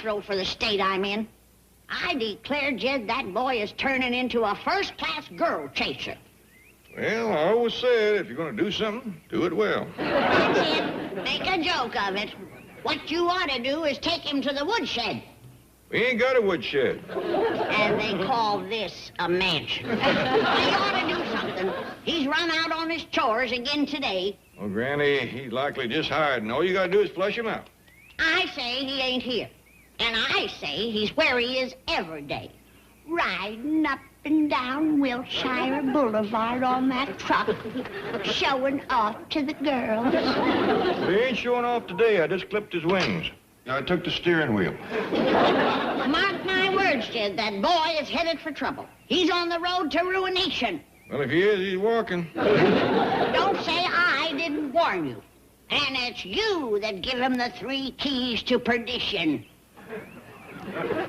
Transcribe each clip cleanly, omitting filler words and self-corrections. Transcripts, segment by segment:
Jethro for the state I'm in. I declare, Jed, that boy is turning into a first-class girl chaser. Well, I always said, if you're going to do something, do it well. That's it. Make a joke of it. What you ought to do is take him to the woodshed. We ain't got a woodshed. And they call this a mansion. They ought to do something. He's run out on his chores again today. Well, Granny, he's likely just hiding. All you got to do is flush him out. I say he ain't here. And I say he's where he is every day. Riding up and down Wilshire Boulevard on that truck, showing off to the girls. He ain't showing off today. I just clipped his wings. I took the steering wheel. Mark my words, Jed, that boy is headed for trouble. He's on the road to ruination. Well, if he is, he's walking. Don't say I didn't warn you. And it's you that give him the 3 keys to perdition.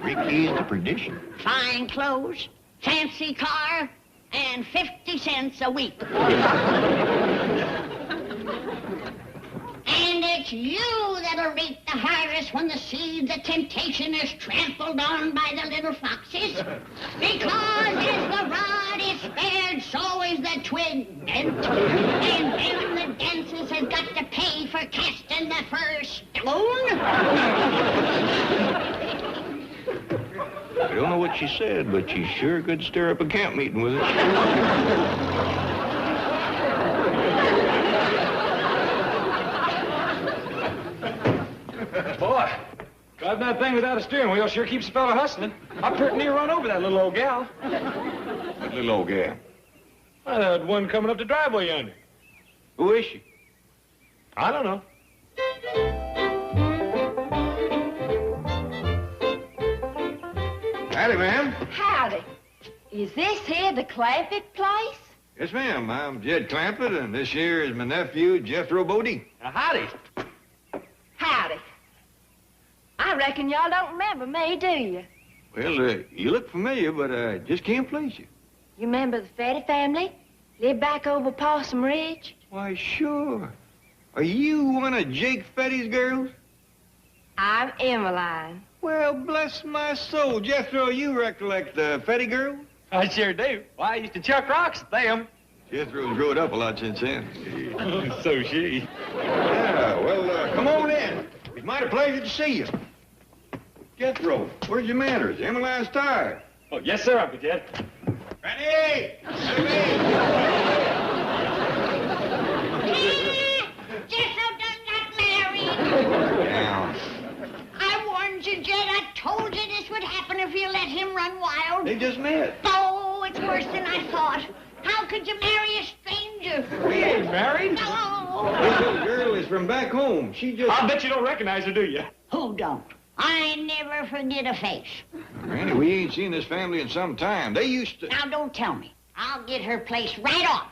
3 keys to perdition? Fine clothes, fancy car, and 50 cents a week. And it's you that'll reap the harvest when the seeds of temptation is trampled on by the little foxes. Because as the rod is spared, so is the twig bent. And then the dancers have got to pay for casting the first stone. I don't know what she said, but she sure could stir up a camp meeting with it. Boy, driving that thing without a steering wheel sure keeps a fella hustling. I pretty near run over that little old gal. What little old gal? Well, that one coming up the driveway yonder. Who is she? I don't know. Howdy, ma'am. Howdy. Is this here the Clampett place? Yes, ma'am. I'm Jed Clampett, and this here is my nephew, Jethro Bodie. Howdy. Howdy. I reckon y'all don't remember me, do you? Well, you look familiar, but I just can't place you. You remember the Fetty family? Lived back over Possum Ridge? Why, sure. Are you one of Jake Fetty's girls? I'm Emmeline. Well, bless my soul. Jethro, you recollect the Fetty girl? I sure do. Why, I used to chuck rocks at them. Jethro's growed up a lot since then. So she. Yeah, well, come on in. It's mighty pleasure to see you. Jethro, where's your manners? Emmeline's tired. Oh, yes, sir, Uncle Jed. Ready? Jethro done got married. Down. I warned you, Jed. I told you this would happen if you let him run wild. They just met. Oh, it's worse than I thought. How could you marry a stranger? We ain't married. No. This little girl is from back home. She just... I'll bet you don't recognize her, do you? Who don't? I never forget a face. Granny, we ain't seen this family in some time. They used to... Now, don't tell me. I'll get her place right off.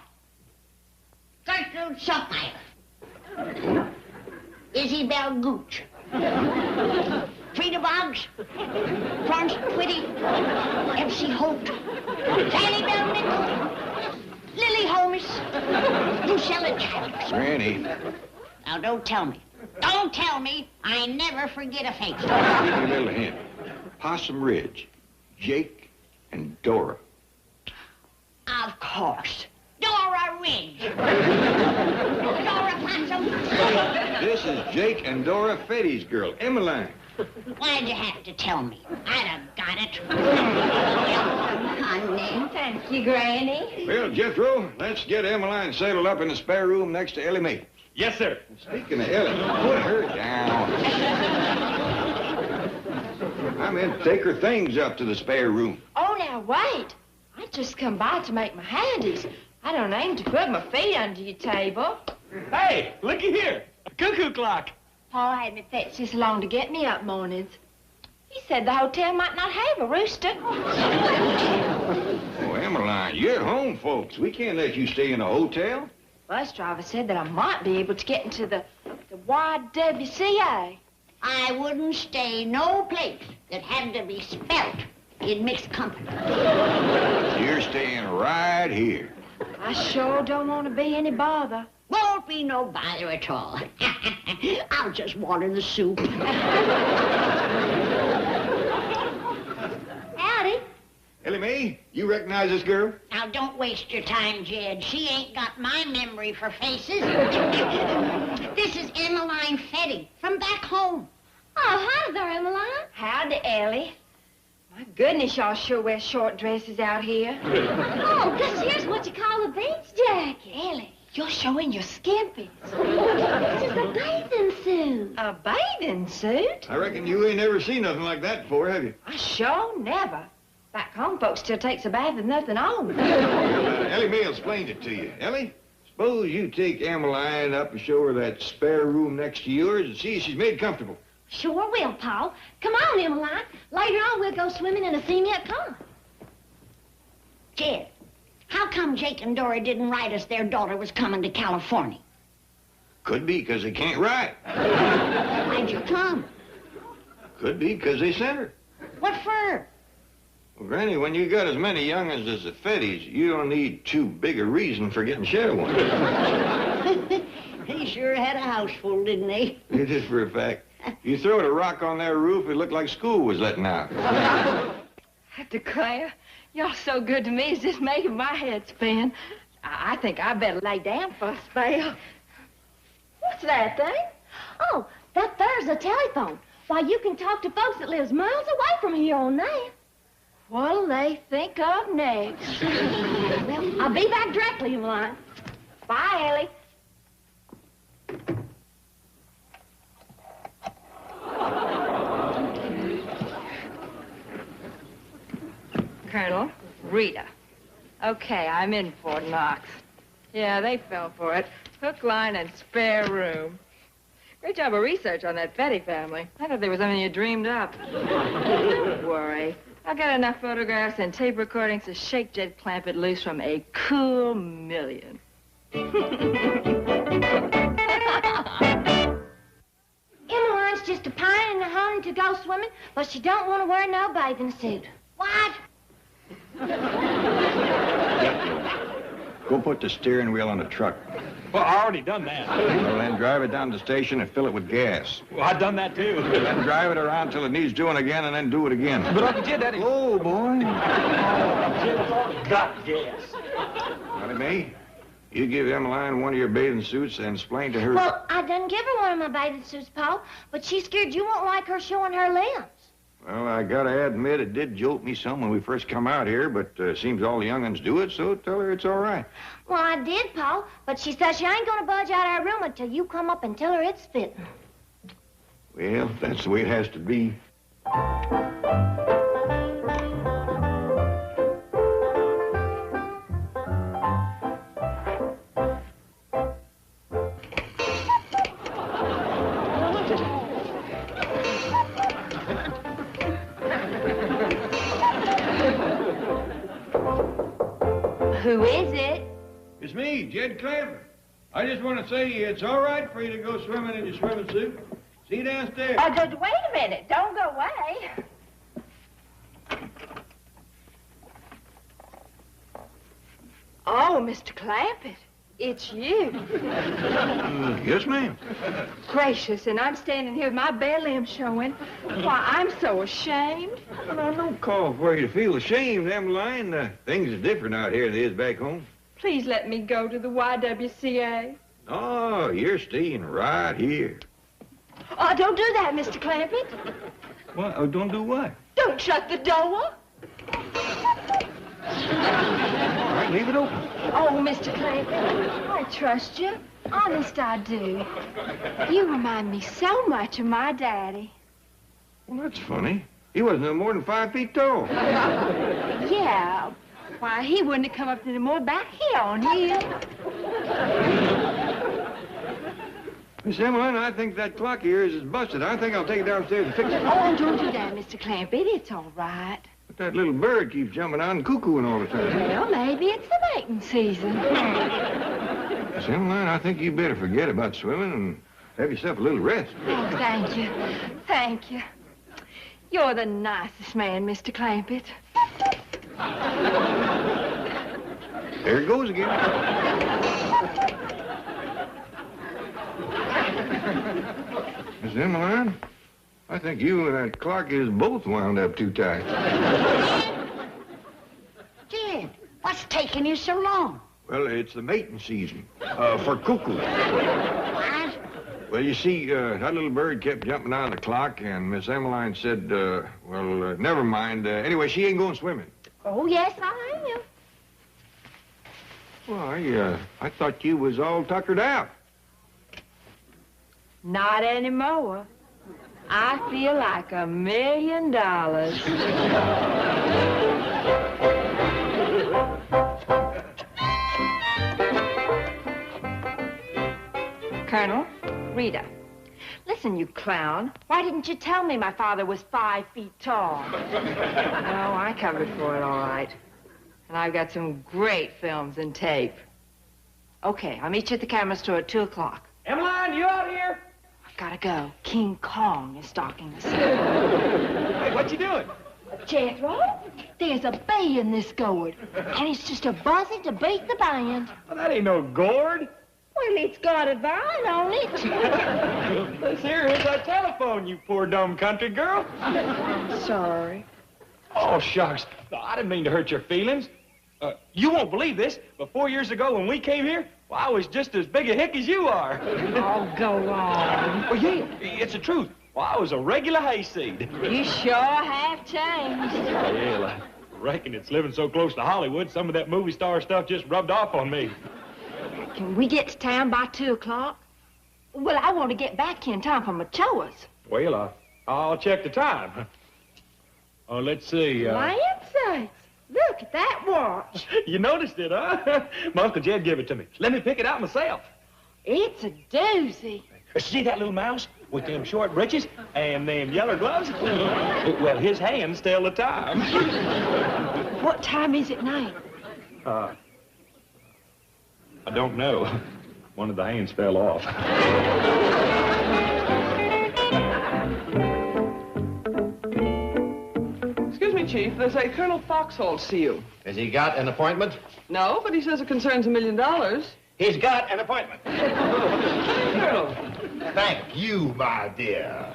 Gertrude Suckmeyer. Isabel Gooch. Frida Boggs. Florence Twitty. F.C. Holt. Fanny Bell Nichols. Lily Holmes. Lucilla Childs. Granny. Now, don't tell me. Don't tell me I never forget a face. Give you a little hint. Possum Ridge. Jake and Dora. Of course. Dora Ridge. Dora Possum. This is Jake and Dora Fetty's girl, Emmeline. Why'd you have to tell me? I'd have got it. Honey. Thank you, Granny. Well, Jethro, let's get Emmeline saddled up in the spare room next to Ellie Mae. Yes, sir. Speaking of Ellie, put her down. I meant take her things up to the spare room. Oh, now, wait. I just come by to make my handies. I don't aim to put my feet under your table. Hey, looky here. A cuckoo clock. Paul had me fetch this along to get me up mornings. He said the hotel might not have a rooster. Oh, Emmeline, you're home, folks. We can't let you stay in a hotel. Bus driver said that I might be able to get into the YWCA. I wouldn't stay no place that had to be spelt in mixed company. You're staying right here. I sure don't want to be any bother. Won't be no bother at all. I'll just water the soup. Emmy, you recognize this girl? Now, don't waste your time, Jed. She ain't got my memory for faces. This is Emmeline Fetty from back home. Oh, hi there, Emmeline. Howdy, Ellie. My goodness, y'all sure wear short dresses out here. Oh, this here's what you call a beach jacket. Ellie, you're showing your skimpies. This is a bathing suit. A bathing suit? I reckon you ain't never seen nothing like that before, have you? I sure never. Back home, folks still takes a bath with nothing on. Well, Ellie May explained it to you. Ellie, suppose you take Emmeline up and show her that spare room next to yours and see if she's made comfortable. Sure will, Paul. Come on, Emmeline. Later on, we'll go swimming in a cement pond. Jed, how come Jake and Dora didn't write us their daughter was coming to California? Could be because they can't write. Why'd you come? Could be because they sent her. What for? Well, Granny, when you got as many young'uns as the Fetties, you don't need too big a reason for getting shadow one. He sure had a house full, didn't he? It is for a fact. You throw a rock on their roof, it looked like school was letting out. I declare, y'all so good to me, it's just making my head spin. I think I better lay down for a spell. What's that thing? Oh, that there's a telephone. Why, you can talk to folks that lives miles away from here on that. What'll they think of next? Well, I'll be back directly, Emmeline. Bye, Ellie. Colonel, Rita. Okay, I'm in Fort Knox. Yeah, they fell for it. Hook, line, and spare room. Great job of research on that Fetty family. I thought there was something you dreamed up. Don't worry. I've got enough photographs and tape recordings to shake Jed Clampett loose from a cool million. Emmeline's just a pining and hunting to go swimming, but she don't want to wear no bathing suit. What? Go put the steering wheel on the truck. Well, I already done that. Well, then drive it down to the station and fill it with gas. Well, I done that, too. Then drive it around till it needs doing again and then do it again. But Uncle Jed, that ain't... Oh, boy. Got gas. Buddy May, you give Emmeline one of your bathing suits and explain to her... Well, I done give her one of my bathing suits, Paul, but she's scared you won't like her showing her limbs. Well, I gotta admit, it did jolt me some when we first come out here, but seems all the young'uns do it, so tell her it's all right. Well, I did, Paul, but she says she ain't gonna budge out of her room until you come up and tell her it's fitting. Well, that's the way it has to be. Who is it? It's me, Jed Clampett. I just want to say it's all right for you to go swimming in your swimming suit. See you downstairs. Oh, just wait a minute. Don't go away. Oh, Mr. Clampett, it's you. Yes, ma'am. Gracious, and I'm standing here with my bare limbs showing. Why, I'm so ashamed. Well, don't call for you to feel ashamed, Emmeline. Things are different out here than it is back home. Please let me go to the YWCA. Oh, you're staying right here. Oh, don't do that, Mr. Clampett. What? Oh, don't do what? Don't shut the door. All right, leave it open. Oh, Mr. Clampett, I trust you. Honest, I do. You remind me so much of my daddy. Well, that's funny. He wasn't no more than 5 feet tall. Yeah. Why, he wouldn't have come up any more back here on him. Miss Emmeline, I think that clock of yours is busted. I think I'll take it downstairs and fix it. Oh, don't do that, Mr. Clampett. It's all right. But that little bird keeps jumping out and cuckooing all the time. Well, maybe it's the mating season. Miss Emmeline, I think you better forget about swimming and have yourself a little rest. Oh, thank you. Thank you. You're the nicest man, Mr. Clampett. There it goes again. Miss Emmeline, I think you and that clock is both wound up too tight. taking you so long? Well, it's the mating season for cuckoos. What? Well, you see, that little bird kept jumping on the clock, and Miss Emmeline said, never mind. Anyway, she ain't going swimming. Oh, yes, I am. Well, I thought you was all tuckered out. Not anymore. I feel like $1 million. Colonel, Rita. Listen, you clown. Why didn't you tell me my father was 5 feet tall? No, I covered for it all right. And I've got some great films and tape. Okay, I'll meet you at the camera store at 2 o'clock. Emmeline, you out here? I've gotta go. King Kong is stalking us. Hey, what you doing? Jethro, there's a bee in this gourd, and it's just a buzzing to beat the band. Well, that ain't no gourd. Well, it's got a vine on it. This here is our telephone, you poor dumb country girl. Sorry. Oh, shucks. No, I didn't mean to hurt your feelings. You won't believe this, but 4 years ago when we came here, well, I was just as big a hick as you are. Oh, go on. Oh, yeah, it's the truth. Well, I was a regular hayseed. You sure have changed. Well, I reckon it's living so close to Hollywood, some of that movie star stuff just rubbed off on me. Can we get to town by 2 o'clock? Well, I want to get back here in time for my chores. Well, I'll check the time. Oh, let's see. Land sakes, look at that watch. You noticed it, huh? My Uncle Jed gave it to me. Let me pick it out myself. It's a doozy. See that little mouse with them short breeches and them yellow gloves? Well, his hands tell the time. What time is it now? I don't know. One of the hands fell off. Excuse me, Chief. There's a Colonel Foxhall to see you. Has he got an appointment? No, but he says it concerns $1 million. He's got an appointment. Colonel. Thank you, my dear.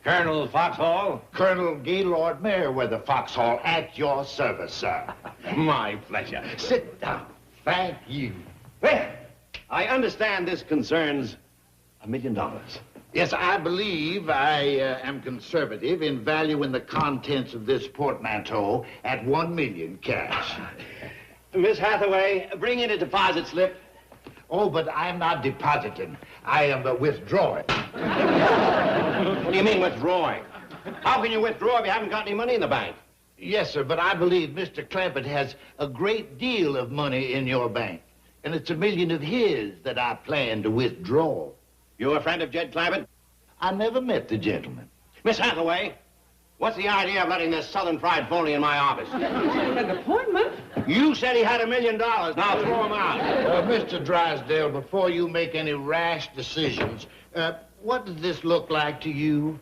Colonel Foxhall? Colonel Gaylord Meriwether Foxhall, at your service, sir. My pleasure. Sit down. Thank you. Well, I understand this concerns $1 million. Yes, I believe I am conservative in valuing the contents of this portmanteau at $1 million cash. Miss Hathaway, bring in a deposit slip. Oh, but I'm not depositing. I am withdrawing. What do you mean withdrawing? How can you withdraw if you haven't got any money in the bank? Yes, sir, but I believe Mr. Clampett has a great deal of money in your bank. And it's $1 million of his that I plan to withdraw. You a friend of Jed Clampett? I never met the gentleman. Miss Hathaway, what's the idea of letting this Southern fried phony in my office? An appointment? You said he had $1 million. Now throw him out. Mr. Drysdale, before you make any rash decisions, what does this look like to you?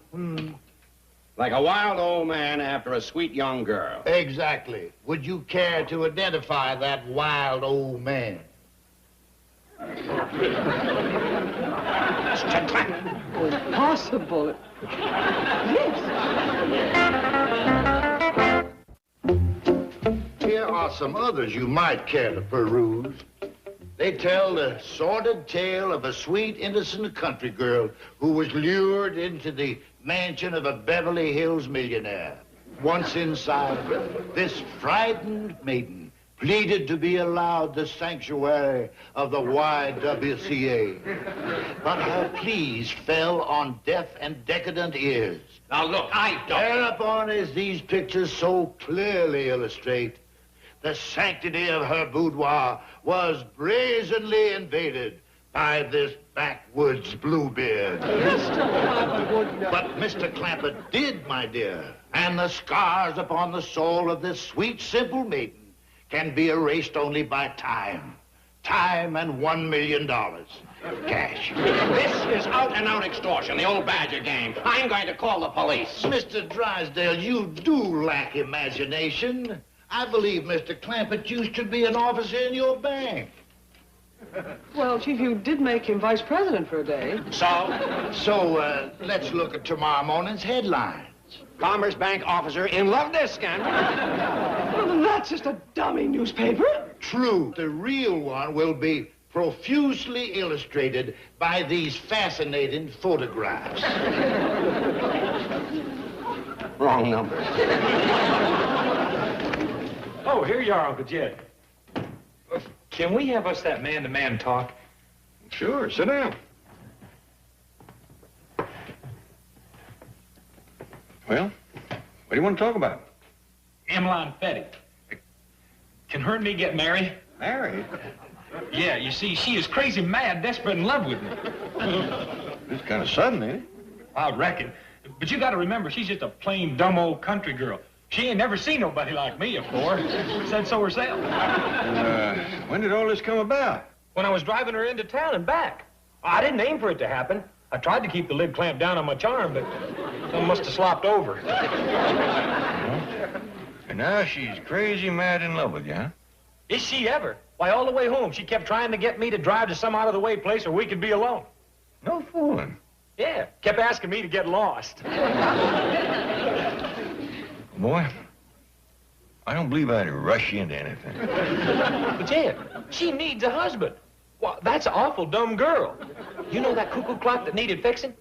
Like a wild old man after a sweet young girl. Exactly. Would you care to identify that wild old man? Jed Clampett. Impossible. Yes. Here are some others you might care to peruse. They tell the sordid tale of a sweet, innocent country girl who was lured into the mansion of a Beverly Hills millionaire. Once inside, this frightened maiden pleaded to be allowed the sanctuary of the YWCA. But her pleas fell on deaf and decadent ears. Now look, I don't. Thereupon, as these pictures so clearly illustrate, the sanctity of her boudoir was brazenly invaded by this backwoods Bluebeard. But Mr. Clampett did, my dear, and the scars upon the soul of this sweet, simple maiden can be erased only by time. Time and $1 million. Cash. This is out-and-out extortion, the old Badger game. I'm going to call the police. Mr. Drysdale, you do lack imagination. I believe, Mr. Clampett, you should be an officer in your bank. Well, Chief, you did make him vice president for a day. So, Let's look at tomorrow morning's headlines. Commerce Bank officer in love with this scandal. Well, then that's just a dummy newspaper. True. The real one will be profusely illustrated by these fascinating photographs. Wrong number. Oh, here you are, Uncle Jed. Can we have us that man-to-man talk? Sure, sit down. Well, what do you want to talk about? Emmeline Fetty. Can her and me get married? Married? Yeah, you see, she is crazy mad, desperate in love with me. It's kind of sudden, ain't it? I reckon. But you got to remember, she's just a plain, dumb old country girl. She ain't never seen nobody like me before. Said so herself. When did all this come about? When I was driving her into town and back. I didn't aim for it to happen. I tried to keep the lid clamped down on my charm, but something must have slopped over. And now she's crazy mad in love with you, huh? Is she ever? Why, all the way home, she kept trying to get me to drive to some out-of-the-way place where we could be alone. No fooling. Yeah, kept asking me to get lost. Boy, I don't believe I'd rush you into anything. But, Jed, she needs a husband. Well, that's an awful dumb girl. You know that cuckoo clock that needed fixing?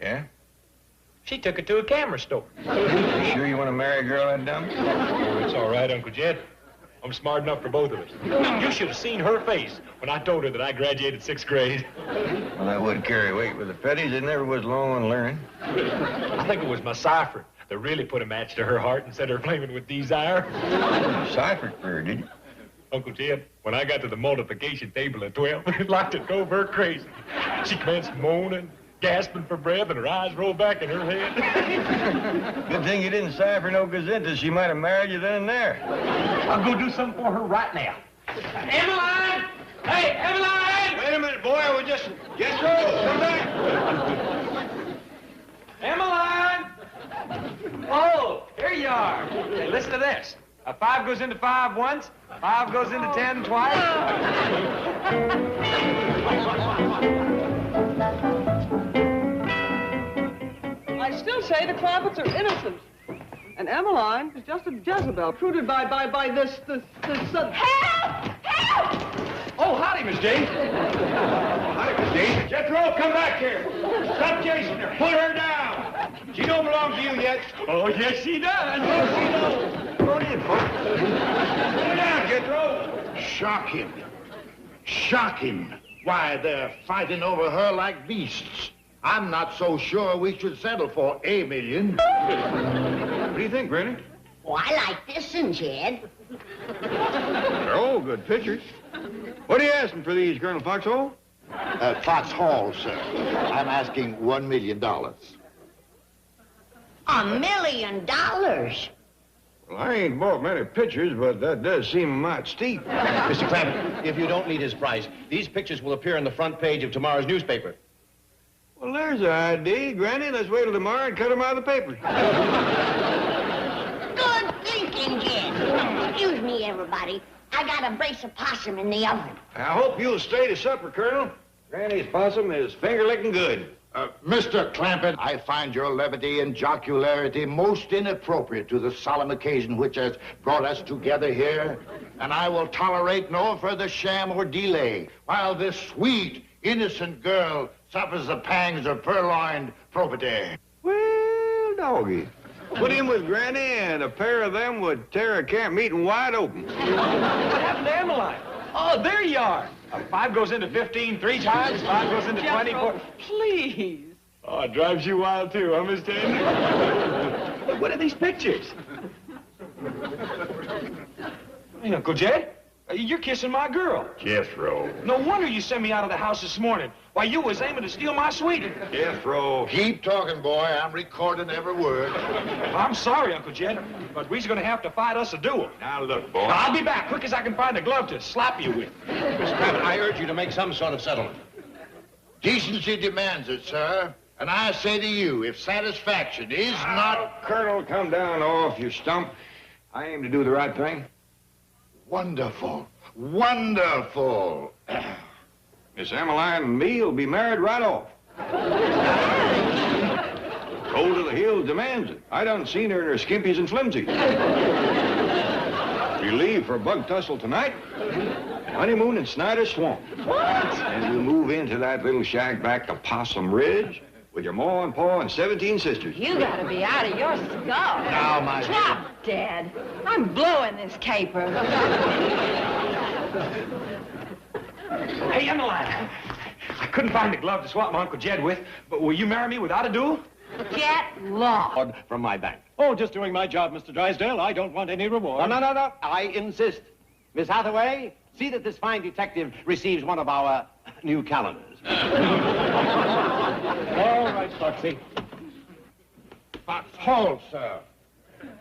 Yeah? She took it to a camera store. You sure you want to marry a girl that dumb? Oh, it's all right, Uncle Jed. I'm smart enough for both of us. You should have seen her face when I told her that I graduated 6th grade. Well, that would carry weight with the Fetties. It never was long on learning. I think it was my cipher that really put a match to her heart and set her flaming with desire. Ciphered for her, did you? Uncle Jed, when I got to the multiplication table at 12, it like it drove her crazy. She commenced moaning, gasping for breath, and her eyes rolled back in her head. Good thing you didn't cipher no gazenta. She might have married you then and there. I'll go do something for her right now. Emmeline! Hey, Emmeline! Wait a minute, boy. We're just through. Come back. Emmeline! Oh, here you are. Hey, listen to this. A 5 goes into 5 once, 5 goes into 10 twice. I still say the Clampetts are innocent. And Emmeline is just a Jezebel, recruited by this... Help! Help! Oh, howdy, Miss Jane. Howdy, Miss Jane. Jethro, come back here. Stop chasing her. Put her down. She don't belong to you yet. Oh, yes, she does. Yes, she does. Go in, folks. Put her down, Jethro. Shock him. Shock him. Why, they're fighting over her like beasts. I'm not so sure we should settle for $1 million. What do you think, Granny? Oh, I like this one, Jed. They're all good pictures. What are you asking for these, Colonel Foxhole? Foxhall, sir. I'm asking $1 million. $1 million? Well, I ain't bought many pictures, but that does seem a mite steep. Mr. Clampett, if you don't need his price, these pictures will appear on the front page of tomorrow's newspaper. Well, there's an idea, Granny. Let's wait till tomorrow and cut them out of the paper. Good thinking, Jed. Excuse me, everybody. I got a brace of possum in the oven. I hope you'll stay to supper, Colonel. Granny's possum is finger-licking good. Mr. Clampett, I find your levity and jocularity most inappropriate to the solemn occasion which has brought us together here, and I will tolerate no further sham or delay while this sweet, innocent girl suffers the pangs of purloined property. Well, doggy. Put him with Granny, and a pair of them would tear a camp meeting wide open. What happened to Emmeline? Oh, there you are. 5 goes into 15 3 times, 5 goes into 20. Please. Oh, it drives you wild, too, huh, Miss Jane? What are these pictures? Hey, Uncle Jed, you're kissing my girl. Jethro. No wonder you sent me out of the house this morning. Why, you was aiming to steal my sweetie. Jethro. Keep talking, boy. I'm recording every word. I'm sorry, Uncle Jed, but we're going to have to fight us a duel. Now, look, boy. I'll be back quick as I can find a glove to slap you with. Mr. Clampett, I urge you to make some sort of settlement. Decency demands it, sir. And I say to you, if satisfaction is not... Colonel, come down off your stump. I aim to do the right thing. Wonderful. Wonderful. Miss Emmeline and me will be married right off. Cold to the Hills demands it. I done seen her in her skimpies and flimsies. We leave for Bug Tussle tonight. Honeymoon in Snyder's Swamp. What? And we move into that little shack back to Possum Ridge with your ma and pa and 17 sisters. You gotta be out of your skull. Now, my Stop, Dad. I'm blowing this caper. Hey, Emmeline. I couldn't find the glove to swap my Uncle Jed with, but will you marry me without a duel? Get lost. From my bank. Oh, just doing my job, Mr. Drysdale. I don't want any reward. No. I insist. Miss Hathaway, see that this fine detective receives one of our new calendars. All right, Foxy. Foxhole, sir.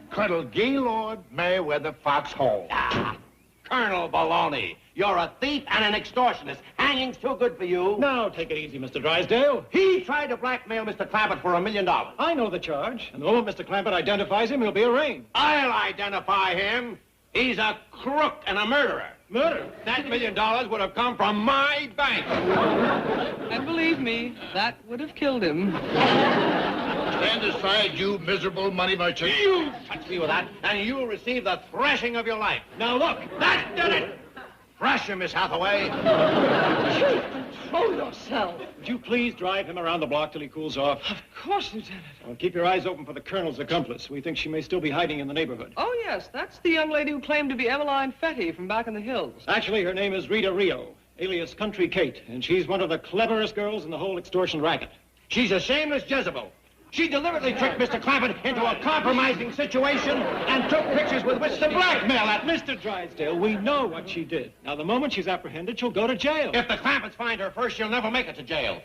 Colonel Gaylord Mayweather Foxhole. Colonel Baloney, you're a thief and an extortionist. Hanging's too good for you. Now, take it easy, Mr. Drysdale. He tried to blackmail Mr. Clampett for $1 million. I know the charge, and the moment Mr. Clampett identifies him, he'll be arraigned. I'll identify him. He's a crook and a murderer. Murder? That $1 million would have come from my bank. And believe me, that would have killed him. Stand aside, you miserable money merchant. You touch me with that, and you'll receive the thrashing of your life. Now look, that did it. Thrash him, Miss Hathaway. Control yourself. Would you please drive him around the block till he cools off? Of course, Lieutenant. Well, keep your eyes open for the Colonel's accomplice. We think she may still be hiding in the neighborhood. Oh, yes, that's the young lady who claimed to be Emmeline Fetty from back in the hills. Actually, her name is Rita Rio, alias Country Kate, and she's one of the cleverest girls in the whole extortion racket. She's a shameless Jezebel. She deliberately tricked Mr. Clampett into a compromising situation and took pictures with which to blackmail that Mr. Drysdale, we know what she did. Now, the moment she's apprehended, she'll go to jail. If the Clampetts find her first, she'll never make it to jail.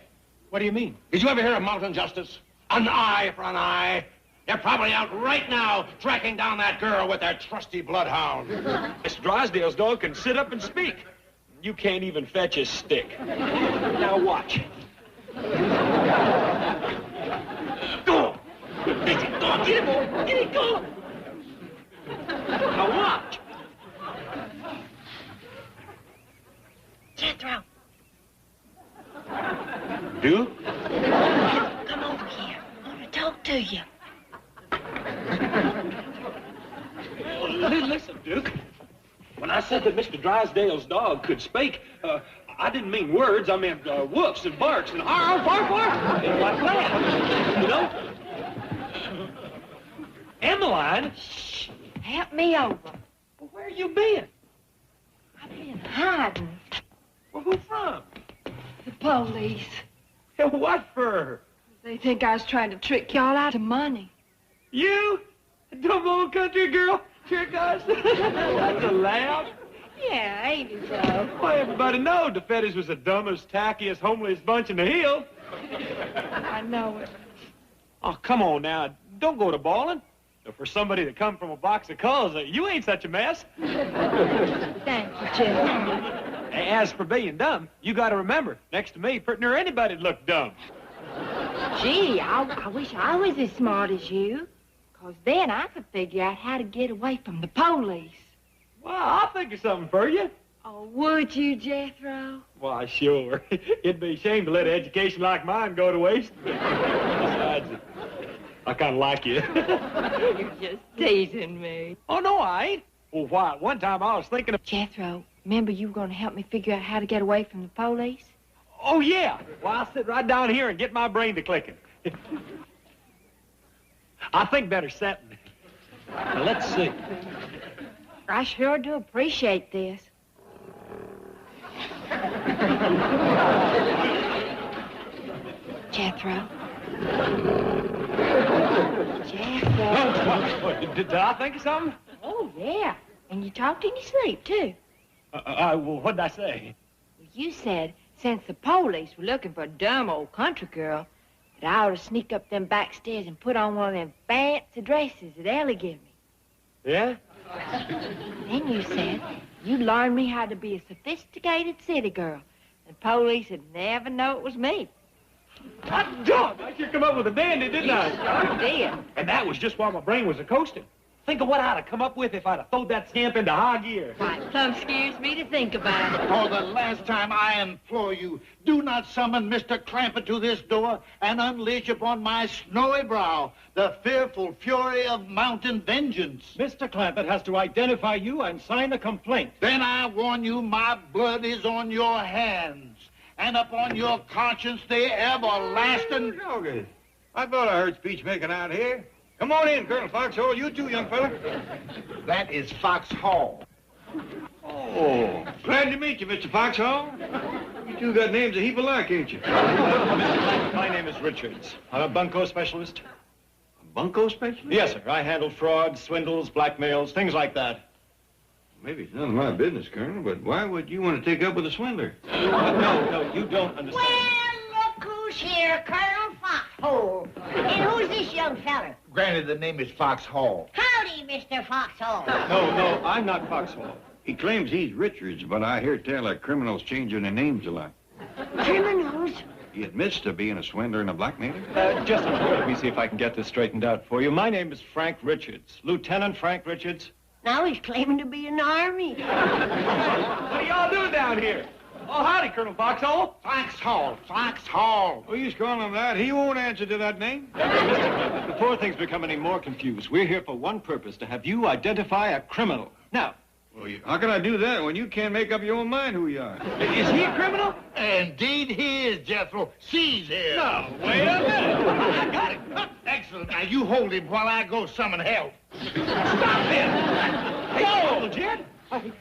What do you mean? Did you ever hear of mountain justice? An eye for an eye. They're probably out right now tracking down that girl with their trusty bloodhound. Mr. Drysdale's dog can sit up and speak. You can't even fetch a stick. Now watch. Go! Get it, go! Get it, boy! Get it, go! Now watch. Jethro, Do? come over here. I want to talk to you. Listen, Duke. When I said that Mr. Drysdale's dog could speak, I didn't mean words. I meant whoofs and barks and arf, arf, arf. Like that. You know? Emmeline? Shh. Help me over. Well, where you been? I've been hiding. Well, who from? The police. What for? They think I was trying to trick y'all out of money. You? A dumb old country girl? Trick us? That's a laugh. Yeah, ain't it so? Why, everybody knows the Fetties was the dumbest, tackiest, homeliest bunch in the hill. I know it. Oh, come on now. Don't go to bawling. For somebody to come from a box of culls, you ain't such a mess. Thank you, Jim. As for being dumb, you got to remember, next to me, pretty near anybody'd look dumb. Gee, I wish I was as smart as you. 'Cause then I could figure out how to get away from the police. Well, I'll think of something for you. Oh, would you, Jethro? Why, sure. It'd be a shame to let an education like mine go to waste. Besides, I kind of like you. You're just teasing me. Oh, no, I ain't. Well, why, one time I was thinking of... Jethro, remember you were going to help me figure out how to get away from the police? Oh, yeah. Well, I'll sit right down here and get my brain to clicking. I think better setting. Now, let's see. I sure do appreciate this. Jethro. Jethro. Did I think of something? Oh, yeah. And you talked in your sleep, too. Well, what'd I say? Well, you said since the police were looking for a dumb old country girl, that I ought to sneak up them back stairs and put on one of them fancy dresses that Ellie gave me. Yeah? Then you said you'd learn me how to be a sophisticated city girl. The police would never know it was me. Hot dog! I sure come up with a dandy, didn't I? You did. And that was just while my brain was a-coasting. Think of what I'd have come up with if I'd have thrown that scamp into high gear. Why, it plumb scares me to think about it. For the last time, I implore you, do not summon Mr. Clampett to this door and unleash upon my snowy brow the fearful fury of mountain vengeance. Mr. Clampett has to identify you and sign a complaint. Then I warn you, my blood is on your hands, and upon your conscience the everlasting... Doggy, I thought I heard speech making out here. Come on in, Colonel Foxhole. You too, young fella. That is Foxhall. Oh, glad to meet you, Mr. Foxhole. You two got names a heap alike, ain't you? My name is Richards. I'm a bunco specialist. A bunco specialist? Yes, sir. I handle frauds, swindles, blackmails, things like that. Maybe it's none of my business, Colonel, but why would you want to take up with a swindler? No, you don't understand. Well, look who's here, Colonel Foxhole. And who's this young fella? Granted, the name is Foxhall. Howdy, Mr. Foxhole. No, I'm not Foxhall. He claims he's Richards, but I hear tell that criminals changing their names a lot. Criminals? He admits to being a swindler and a blackmailer. Just a minute. Let me see if I can get this straightened out for you. My name is Frank Richards. Lieutenant Frank Richards. Now he's claiming to be in the Army. What are y'all doing down here? Oh, howdy, Colonel Foxhole. Foxhall. Oh, you calling him that? He won't answer to that name. Before things become any more confused, we're here for one purpose, to have you identify a criminal. Now, Well, how can I do that when you can't make up your own mind who you are? Is he a criminal? Indeed he is, Jethro. Seize him. No, wait a minute. I got him. Excellent. Now, you hold him while I go summon help. Stop him. Hey, legit.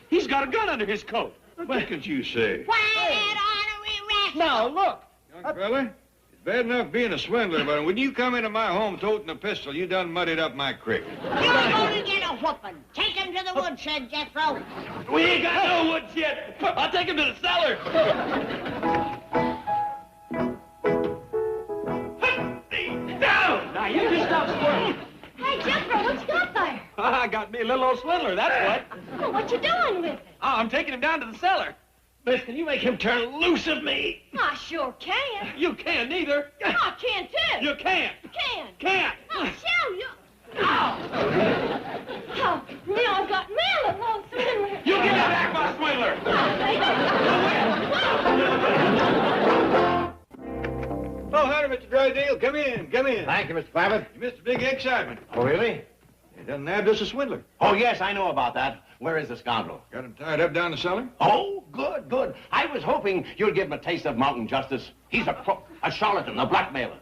He's got a gun under his coat. What can you say? Why, that ornery rascal! Now, look. Young fella, it's bad enough being a swindler, but when you come into my home toting a pistol, you done muddied up my creek. You're going to get a whooping. Take him to the woodshed, Jethro. We ain't got no woods yet. I'll take him to the cellar. Down! Now, you just stop squirming. Hey, Jethro, what you got there? I got me a little old swindler, that's what. Oh, what you doing with it? Oh, I'm taking him down to the cellar. Miss, can you make him turn loose of me? I sure can. You can't neither. I can, too. You can't. Can. Can't. I'll show you. Ow! Oh, now I've got me a little old swindler. You give me back my swindler. Oh, howdy, Mr. Drysdale. Come in, come in. Thank you, Mr. Clampett. You missed a big excitement. Oh, really? He doesn't have just a swindler. Oh, yes, I know about that. Where is the scoundrel? Got him tied up down the cellar? Oh, good, good. I was hoping you'd give him a taste of mountain justice. He's a crook, a charlatan, a blackmailer.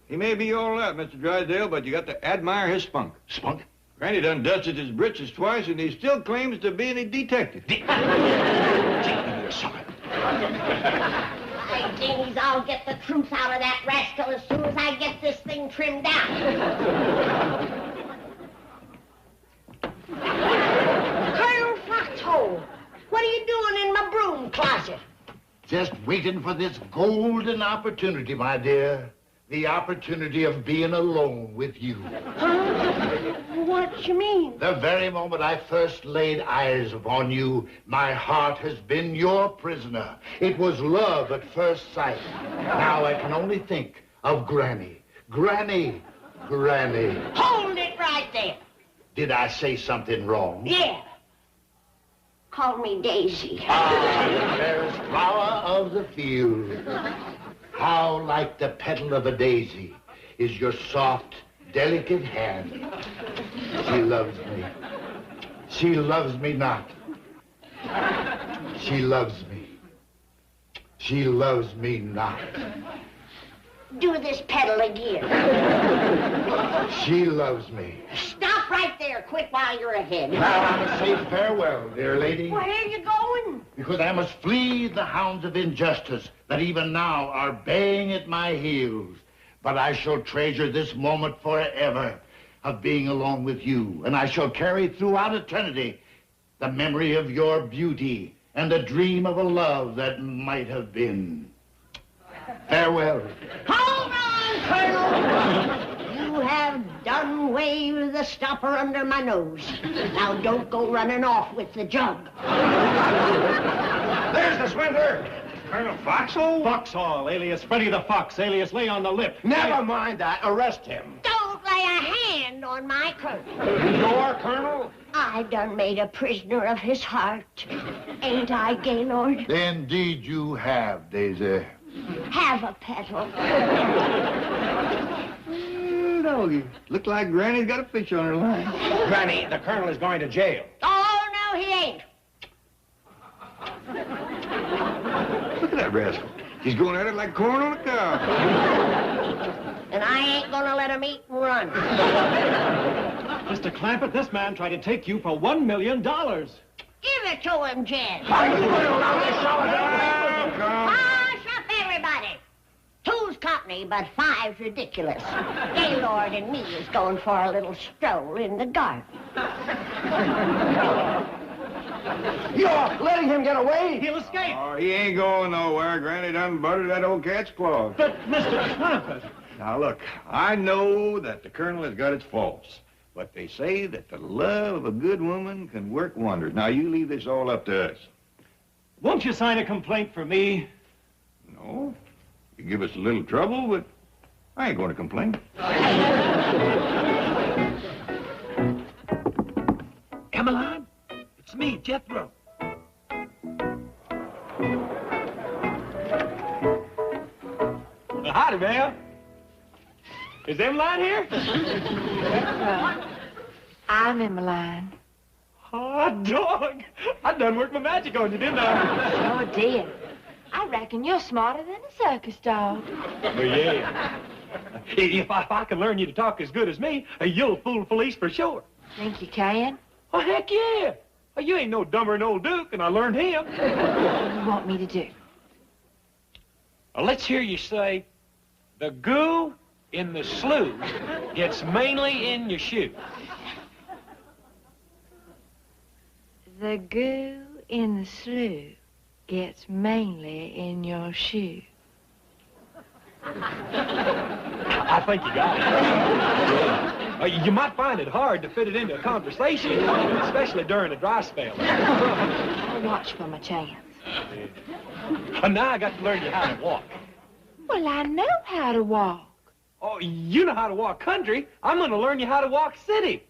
He may be all that, Mr. Drysdale, but you got to admire his spunk. Spunk? Granny done dusted his britches twice, and he still claims to be a detective. You're sucker. Hey, Jeannies, I'll get the truth out of that rascal as soon as I get this thing trimmed down. Colonel Foxhole, what are you doing in my broom closet? Just waiting for this golden opportunity, my dear. The opportunity of being alone with you. Huh? What you mean? The very moment I first laid eyes upon you, my heart has been your prisoner. It was love at first sight. Now I can only think of Granny. Granny. Granny. Hold it right there. Did I say something wrong? Yeah. Call me Daisy. Ah, fairest flower of the field. How like the petal of a daisy is your soft, delicate hand. She loves me. She loves me not. She loves me. She loves me not. Do this petal again. She loves me. Stop right there, quick, while you're ahead. Now I must say farewell, dear lady. Where are you going? Because I must flee the hounds of injustice that even now are baying at my heels. But I shall treasure this moment forever of being alone with you, and I shall carry throughout eternity the memory of your beauty and the dream of a love that might have been. Farewell. Hold on, Colonel. You have done away with the stopper under my nose. Now don't go running off with the jug. There's the swindler. Colonel Foxhole? Foxhall, alias Freddy the Fox, alias Lay on the Lip. Never mind that. Arrest him. Don't lay a hand on my colonel. Your colonel? I done made a prisoner of his heart. Ain't I, Gaylord? Indeed you have, Daisy. Have a petal. Well, doggy. Look like Granny's got a fish on her line. Granny, the colonel is going to jail. Oh, no, he ain't. Look at that rascal. He's going at it like corn on a cob. And I ain't gonna let him eat and run. Mr. Clampett, this man tried to take you for $1 million. Give it to him, Jed. Are you going to allow this Hush up, everybody. 2's company, but 5's ridiculous. Gaylord and me is going for a little stroll in the garden. You're letting him get away? He'll escape. Oh, he ain't going nowhere. Granny done buttered that old cat's claws. But, Mr. Clampett. Now, look, I know that the colonel has got its faults, but they say that the love of a good woman can work wonders. Now, you leave this all up to us. Won't you sign a complaint for me? No, you give us a little trouble, but I ain't going to complain. Emmeline? It's me, Jethro. Howdy, Mel. Is Emmeline here? I'm Emmeline. Oh, dog. I done worked my magic on you, didn't I? Oh, dear. I reckon you're smarter than a circus dog. Well, yeah. If I can learn you to talk as good as me, you'll fool police for sure. Think you can? Oh, heck yeah. You ain't no dumber than old Duke, and I learned him. What do you want me to do? Let's hear you say, the goo in the slough gets mainly in your shoe. The goo in the slough gets mainly in your shoe. I think you got it. You might find it hard to fit it into a conversation, especially during a dry spell. I'll watch for my chance. And now I got to learn you how to walk. Well, I know how to walk. Oh, you know how to walk country. I'm going to learn you how to walk city.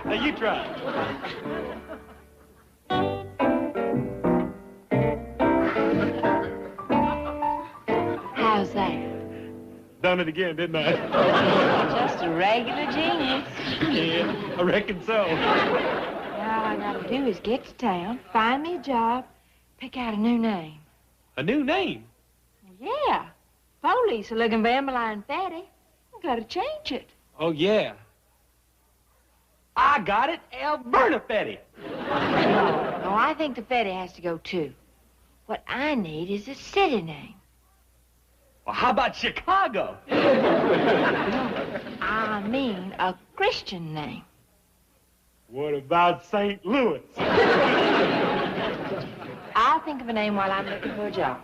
Now you try. How's that? Done it again, didn't I? Just a regular genius. Yeah, I reckon so. Now all I gotta do is get to town, find me a job, pick out a new name. A new name? Yeah. Foley's looking for Emmeline Fatty. I gotta change it. Oh, yeah. I got it, Alberta Fetty. No, I think the Fetty has to go too. What I need is a city name. Well, how about Chicago? I mean a Christian name. What about St. Louis? I'll think of a name while I'm looking for a job.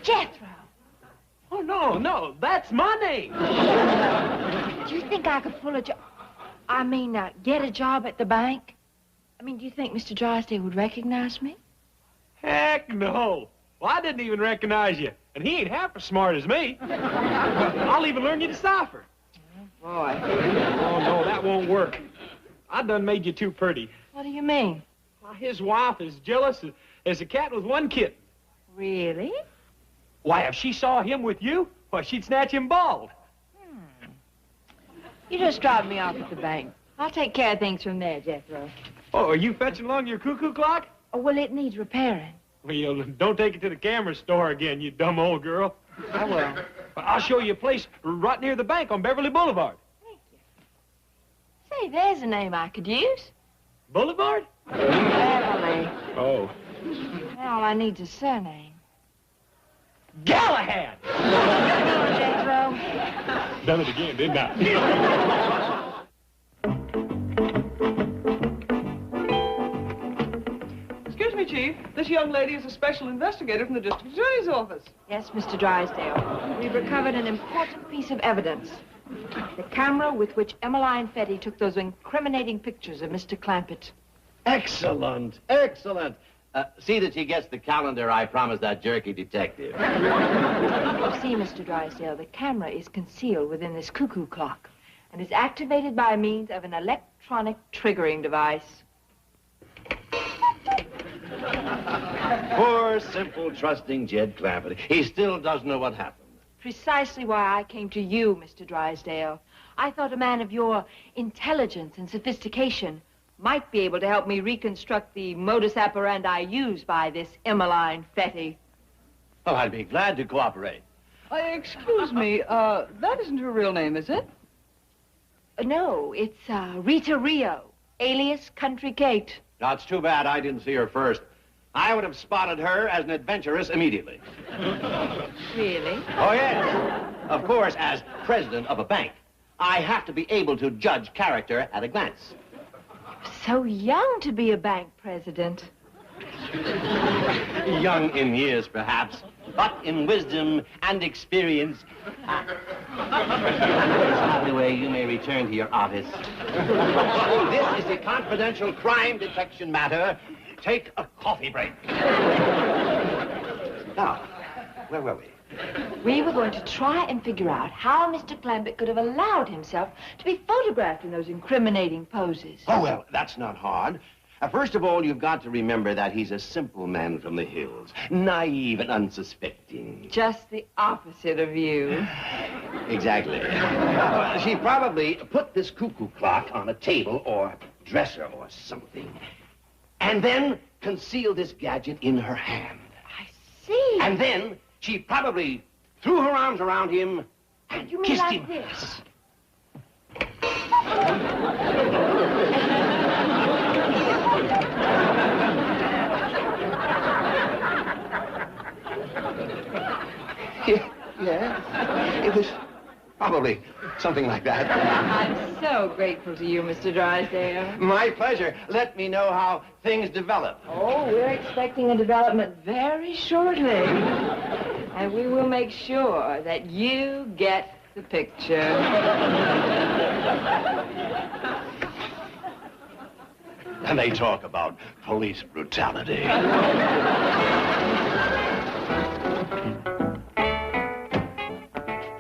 Jethro. Oh, no, that's my name. Do you think I could pull a job? Get a job at the bank? Do you think Mr. Drysdale would recognize me? Heck no. Well, I didn't even recognize you, and he ain't half as smart as me. I'll even learn you to cipher. Oh, boy. Oh, no, that won't work. I done made you too pretty. What do you mean? Why, his wife is jealous as a cat with one kitten. Really? Why, if she saw him with you, she'd snatch him bald. You just drop me off at the bank. I'll take care of things from there, Jethro. Oh, are you fetching along your cuckoo clock? Oh, well, it needs repairing. Well, don't take it to the camera store again, you dumb old girl. I will. I'll show you a place right near the bank on Beverly Boulevard. Thank you. Say, there's a name I could use. Boulevard? Beverly. Oh. Now all I need's a surname. Galahad! Jethro. Done it again, didn't I? Excuse me, Chief. This young lady is a special investigator from the district attorney's office. Yes, Mr. Drysdale. We've recovered an important piece of evidence. The camera with which Emmeline Fetty took those incriminating pictures of Mr. Clampett. Excellent, excellent. See that she gets the calendar I promised that jerky detective. You see, Mr. Drysdale, the camera is concealed within this cuckoo clock and is activated by means of an electronic triggering device. Poor, simple, trusting Jed Clampett. He still doesn't know what happened. Precisely why I came to you, Mr. Drysdale. I thought a man of your intelligence and sophistication might be able to help me reconstruct the modus operandi used by this Emmeline Fetty. Oh, I'd be glad to cooperate. Excuse me, that isn't her real name, is it? No, it's Rita Rio, alias Country Kate. Now, it's too bad I didn't see her first. I would have spotted her as an adventuress immediately. Really? Oh, yes. Of course, as president of a bank, I have to be able to judge character at a glance. So young to be a bank president. Young in years, perhaps, but in wisdom and experience. By the way, you may return to your office. This is a confidential crime detection matter. Take a coffee break. Now, where were we? We were going to try and figure out how Mr. Clampett could have allowed himself to be photographed in those incriminating poses. Oh, well, that's not hard. First of all, you've got to remember that he's a simple man from the hills, naive and unsuspecting. Just the opposite of you. Exactly. She probably put this cuckoo clock on a table or dresser or something, and then concealed this gadget in her hand. I see. And then she probably threw her arms around him and You mean kissed like him. this? Yeah, it was probably something like that. I'm so grateful to you, Mr. Drysdale. My pleasure. Let me know how things develop. Oh, we're expecting a development very shortly. And we will make sure that you get the picture. And they talk about police brutality.